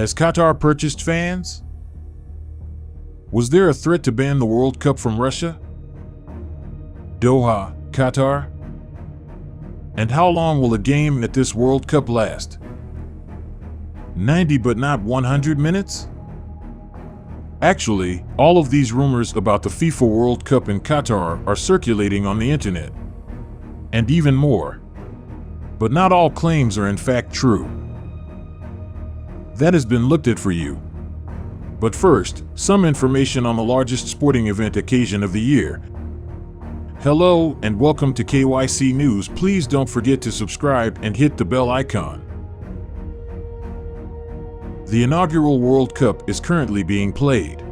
Has Qatar purchased fans? Was there a threat to ban the World Cup from Russia? Doha, Qatar? And how long will a game at this World Cup last? 90 but not 100 minutes? Actually, all of these rumors about the FIFA World Cup in Qatar are circulating on the internet. And even more. But not all claims are in fact true. That has been looked at for you. But first, some information on the largest sporting event occasion of the year. Hello and welcome to KYC News. Please don't forget to subscribe and hit the bell icon. The inaugural World Cup is currently being played.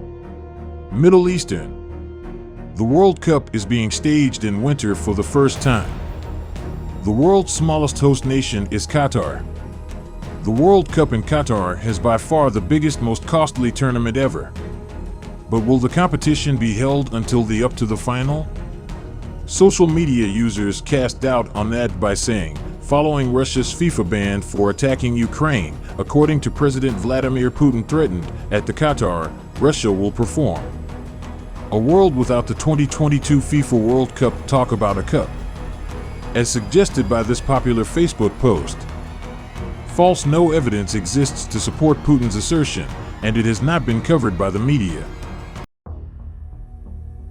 Middle Eastern. The World Cup is being staged in winter for the first time. The world's smallest host nation is Qatar. The World Cup in Qatar has by far the biggest, most costly tournament ever. But will the competition be held until the up to the final? Social media users cast doubt on that by saying, following Russia's FIFA ban for attacking Ukraine, according to President Vladimir Putin threatened, at the Qatar, Russia will perform. A world without the 2022 FIFA World Cup. Talk about a cup. As suggested by this popular Facebook post, no evidence exists to support Putin's assertion, and it has not been covered by the media.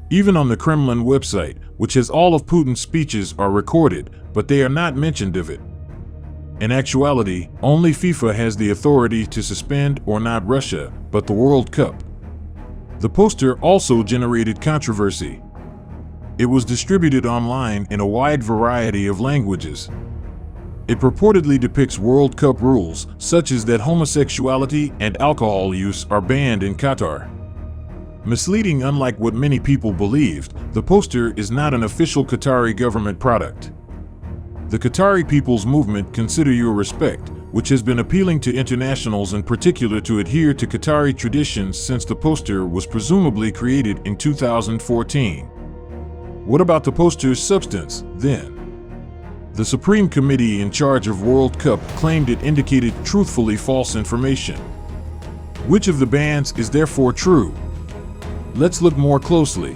Even on the Kremlin website, which has all of Putin's speeches, are recorded, but they are not mentioned of it. In actuality, only FIFA has the authority to suspend or not Russia, but the World Cup. The poster also generated controversy. It was distributed online in a wide variety of languages. It purportedly depicts World Cup rules, such as that homosexuality and alcohol use are banned in Qatar. Misleading. Unlike what many people believed, the poster is not an official Qatari government product. The Qatari People's Movement Consider Your Respect, which has been appealing to internationals in particular to adhere to Qatari traditions since the poster was presumably created in 2014. What about the poster's substance, then? The Supreme Committee in charge of World Cup claimed it indicated truthfully false information. Which of the bans is therefore true? Let's look more closely.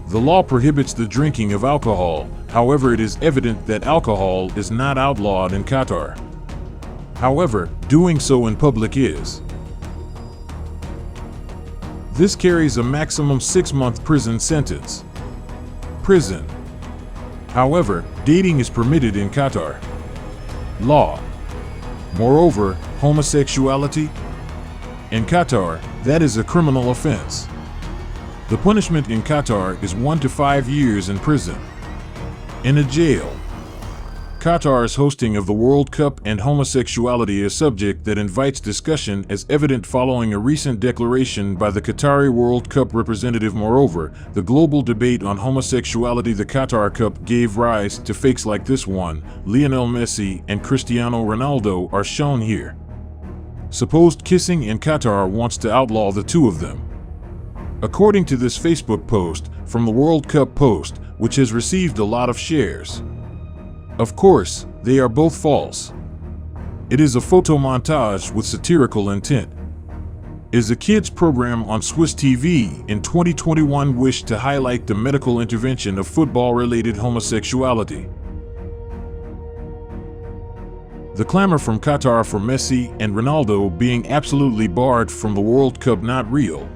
The law prohibits the drinking of alcohol, however it is evident that alcohol is not outlawed in Qatar. However, doing so in public is. This carries a maximum 6-month prison sentence. Prison. However, dating is permitted in Qatar. Law. Moreover, homosexuality? In Qatar, that is a criminal offense. The punishment in Qatar is 1 to 5 years in prison. In a jail. Qatar's hosting of the World Cup and homosexuality is a subject that invites discussion, as evident following a recent declaration by the Qatari World Cup representative. Moreover, the global debate on homosexuality, the Qatar Cup, gave rise to fakes like this one. Lionel Messi and Cristiano Ronaldo are shown here. Supposed kissing in Qatar wants to outlaw the two of them. According to this Facebook post from the World Cup post, which has received a lot of shares. Of course, they are both false. It is a photo montage with satirical intent. Is a kids program on Swiss TV in 2021 wished to highlight the medical intervention of football-related homosexuality. The clamor from Qatar for Messi and Ronaldo being absolutely barred from the World Cup not real.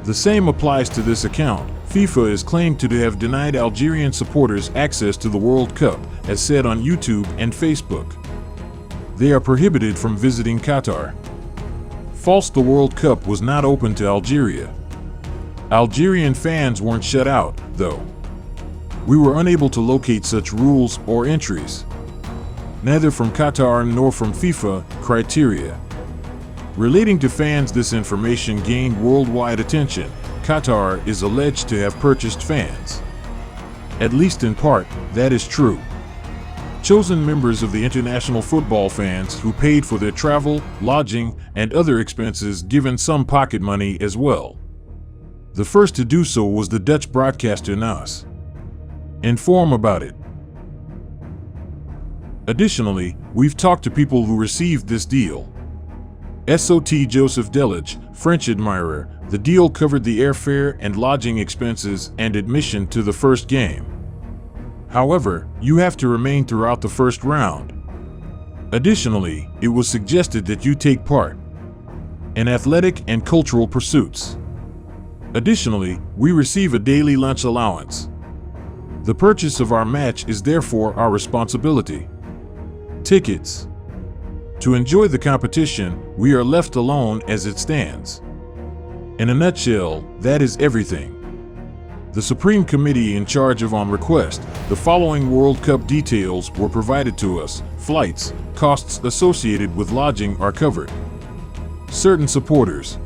The same applies to this account. FIFA is claimed to have denied Algerian supporters access to the World Cup, as said on YouTube and Facebook. They are prohibited from visiting Qatar. False. The World Cup was not open to Algeria. Algerian fans weren't shut out, though. We were unable to locate such rules or entries. Neither from Qatar nor from FIFA criteria. Relating to fans, this information gained worldwide attention. Qatar is alleged to have purchased fans. At least in part, that is true. Chosen members of the international football fans who paid for their travel, lodging, and other expenses, given some pocket money as well. The first to do so was the Dutch broadcaster NOS. Inform about it. Additionally, we've talked to people who received this deal. SOT Joseph Delich, French admirer, the deal covered the airfare and lodging expenses and admission to the first game. However, you have to remain throughout the first round. Additionally, it was suggested that you take part in athletic and cultural pursuits. Additionally, we receive a daily lunch allowance. The purchase of our match is therefore our responsibility. Tickets. To enjoy the competition, we are left alone as it stands. In a nutshell, that is everything. The Supreme Committee in charge of on request, the following World Cup details were provided to us. Flights, costs associated with lodging are covered. Certain supporters.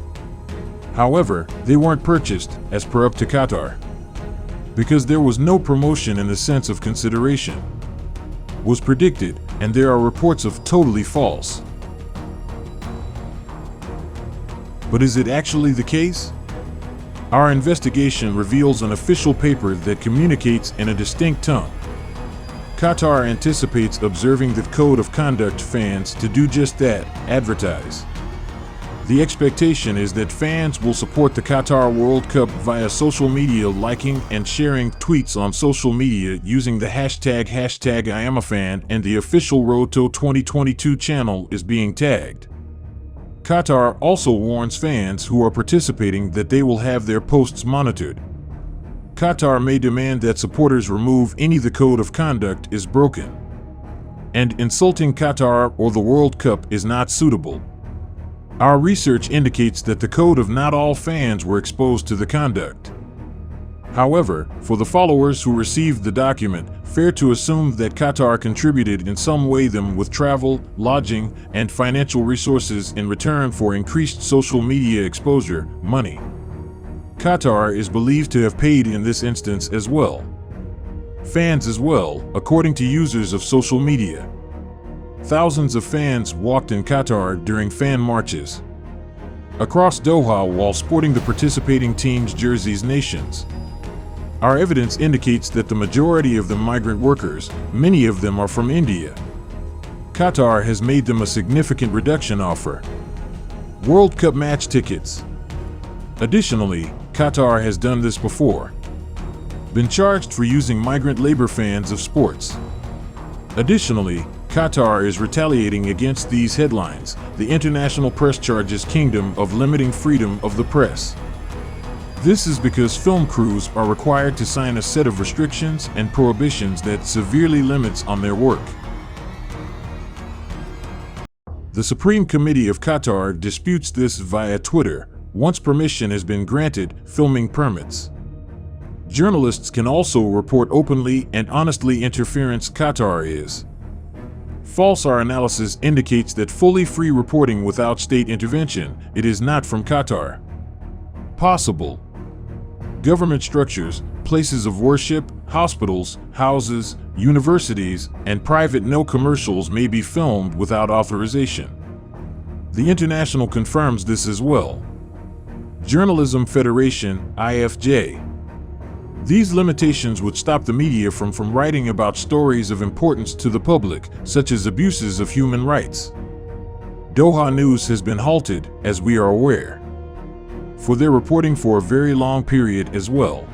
However, they weren't purchased, as per up to Qatar. Because there was no promotion in the sense of consideration. Was predicted, and there are reports of totally false. But is it actually the case? Our investigation reveals an official paper that communicates in a distinct tone. Qatar anticipates observing the code of conduct fans to do just that, advertise. The expectation is that fans will support the Qatar World Cup via social media, liking and sharing tweets on social media using the hashtag #IamAFan, and the official Road to 2022 channel is being tagged. Qatar also warns fans who are participating that they will have their posts monitored. Qatar may demand that supporters remove any the code of conduct is broken. And insulting Qatar or the World Cup is not suitable. Our research indicates that the code of not all fans were exposed to the conduct. However, for the followers who received the document, fair to assume that Qatar contributed in some way them with travel, lodging, and financial resources in return for increased social media exposure, money. Qatar is believed to have paid in this instance as well. Fans as well, according to users of social media. Thousands of fans walked in Qatar during fan marches across Doha while sporting the participating team's jerseys nations. Our evidence indicates that the majority of the migrant workers, many of them are from India. Qatar has made them a significant reduction offer. World Cup match tickets. Additionally, Qatar has done this before. Been charged for using migrant labor fans of sports. Additionally, Qatar is retaliating against these headlines. The international press charges Kingdom of limiting freedom of the press. This is because film crews are required to sign a set of restrictions and prohibitions that severely limits on their work. The Supreme Committee of Qatar disputes this via Twitter. Once permission has been granted, filming permits. Journalists can also report openly and honestly interference Qatar is. False. Our analysis indicates that fully free reporting without state intervention, it is not from Qatar. Possible. Government structures, places of worship, hospitals, houses, universities, and private no commercials may be filmed without authorization. The International confirms this as well. Journalism Federation, IFJ. These limitations would stop the media from writing about stories of importance to the public, such as abuses of human rights. Doha News has been halted, as we are aware, for their reporting for a very long period as well.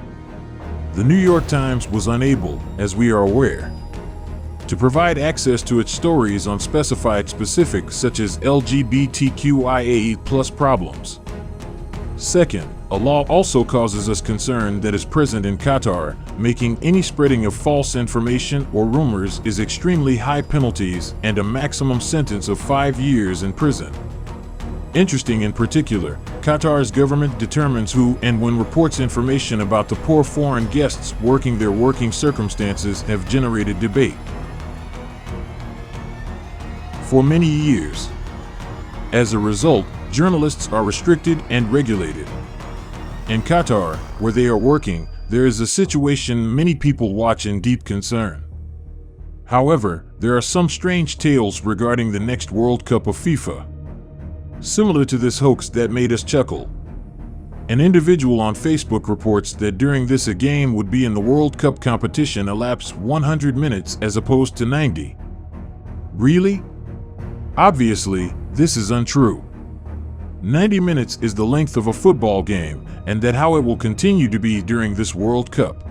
The New York Times was unable, as we are aware, to provide access to its stories on specified specifics such as LGBTQIA+ problems. Second, a law also causes us concern that is present in Qatar, making any spreading of false information or rumors is extremely high penalties and a maximum sentence of 5 years in prison. Interesting in particular, Qatar's government determines who and when reports information about the poor foreign guests working. Their working circumstances have generated debate for many years. As a result, journalists are restricted and regulated. In Qatar, where they are working, there is a situation many people watch in deep concern. However, there are some strange tales regarding the next World Cup of FIFA. Similar to this hoax that made us chuckle. An individual on Facebook reports that during this a game would be in the World Cup competition elapse 100 minutes as opposed to 90. Really? Obviously, this is untrue. 90 minutes is the length of a football game, and that how it will continue to be during this World Cup.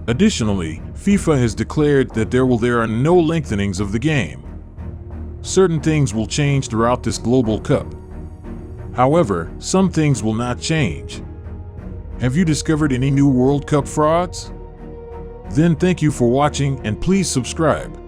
Additionally, FIFA has declared that there are no lengthenings of the game. Certain things will change throughout this global cup. However, some things will not change. Have you discovered any new World Cup frauds? Then thank you for watching, and please subscribe.